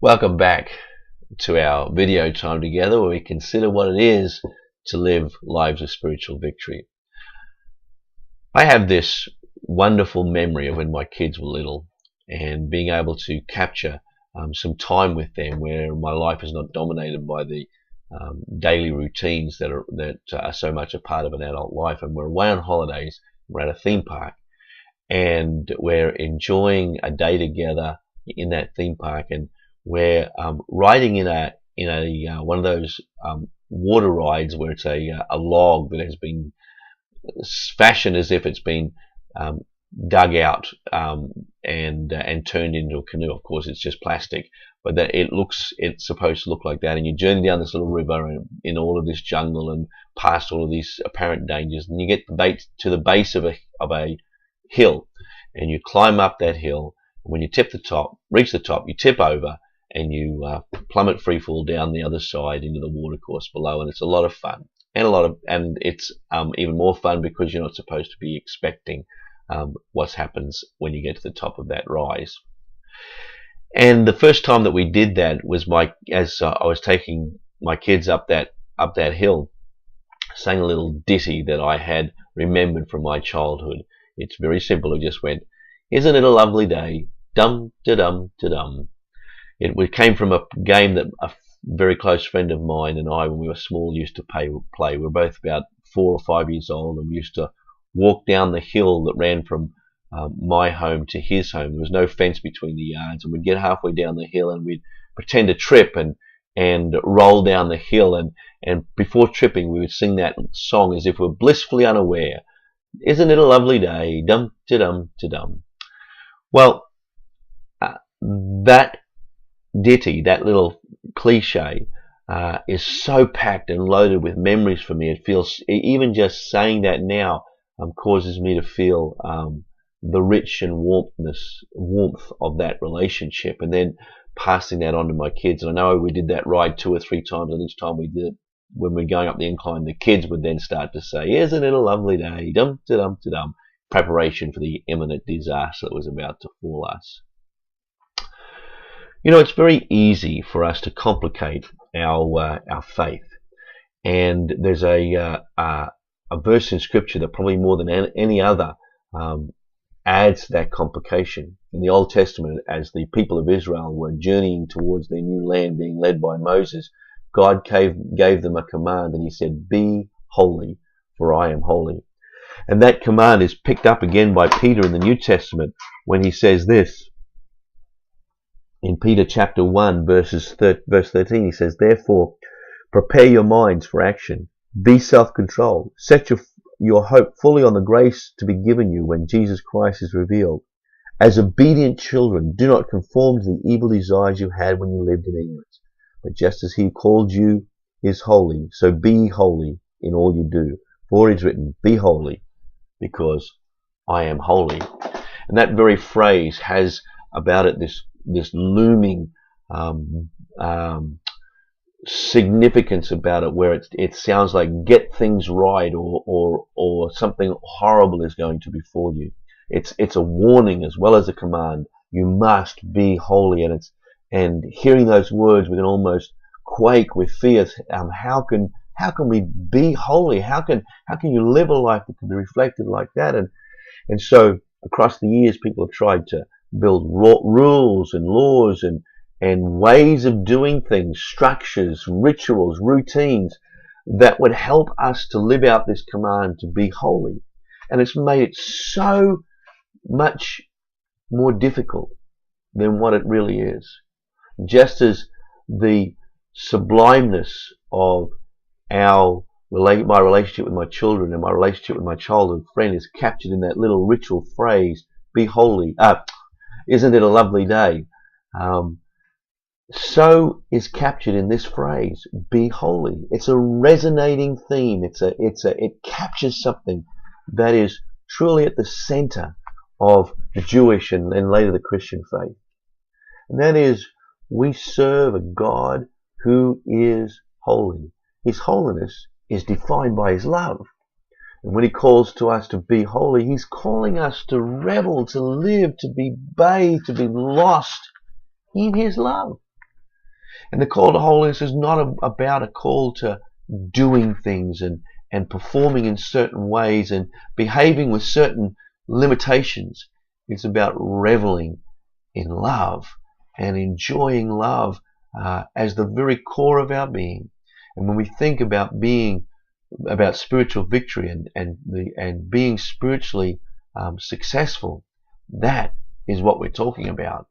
Welcome back to our video time together where we consider what it is to live lives of spiritual victory. I have this wonderful memory of when my kids were little and being able to capture some time with them where my life is not dominated by the daily routines that are so much a part of an adult life. And we're away on holidays, we're at a theme park, and we're enjoying a day together in that theme park, and we're riding in a one of those water rides where it's a log that has been fashioned as if it's been dug out and turned into a canoe. Of course, it's just plastic, but it's supposed to look like that. And you journey down this little river and in all of this jungle and past all of these apparent dangers, and you get to the base of a hill, and you climb up that hill. When you reach the top, you tip over and you plummet free fall down the other side into the watercourse below, and it's a lot of fun. And it's even more fun because you're not supposed to be expecting what happens when you get to the top of that rise. And the first time that we did that was as I was taking my kids up that hill, sang a little ditty that I had remembered from my childhood. It's very simple. It just went, "Isn't it a lovely day? Dum da dum da dum." It came from a game that a very close friend of mine and I, when we were small, used to play. We were both about 4 or 5 years old, and we used to walk down the hill that ran from my home to his home. There was no fence between the yards, and we'd get halfway down the hill and we'd pretend to trip and roll down the hill, and before tripping we would sing that song as if we're blissfully unaware. "Isn't it a lovely day? Dum da dum da dum." Well, that ditty, that little cliche, is so packed and loaded with memories for me. It feels, even just saying that now, causes me to feel the rich and warmth of that relationship, and then passing that on to my kids. And I know we did that ride 2 or 3 times, and each time we did it, when we're going up the incline, the kids would then start to say, "Isn't it a lovely day? Dum da dum da dum," preparation for the imminent disaster that was about to fall us. You know, it's very easy for us to complicate our faith, and there's a verse in Scripture that probably more than any other adds to that complication. In the Old Testament, as the people of Israel were journeying towards their new land, being led by Moses, God gave them a command, and He said, "Be holy, for I am holy." And that command is picked up again by Peter in the New Testament when he says this. In Peter chapter 1, verse 13, he says, "Therefore, prepare your minds for action. Be self-controlled. Set your hope fully on the grace to be given you when Jesus Christ is revealed. As obedient children, do not conform to the evil desires you had when you lived in ignorance. But just as He called you is holy, so be holy in all you do. For it is written, 'Be holy, because I am holy.'" And that very phrase has about it this looming significance about it, where it sounds like get things right, or something horrible is going to befall you. It's a warning as well as a command. You must be holy, and hearing those words, we can almost quake with fear. How can we be holy? How can you live a life that can be reflected like that? And so across the years, people have tried to build rules and laws and ways of doing things, structures, rituals, routines that would help us to live out this command to be holy. And it's made it so much more difficult than what it really is. Just as the sublimeness of my relationship with my children and my relationship with my childhood friend is captured in that little ritual phrase, "Be holy." Isn't it a lovely day? So is captured in this phrase, "Be holy." It's a resonating theme. It captures something that is truly at the center of the Jewish and later the Christian faith. And that is, we serve a God who is holy. His holiness is defined by His love. And when He calls to us to be holy, He's calling us to revel, to live, to be bathed, to be lost in His love. And the call to holiness is not about a call to doing things and performing in certain ways and behaving with certain limitations. It's about reveling in love and enjoying love as the very core of our being. And when we think about spiritual victory and being spiritually successful, that is what we're talking about.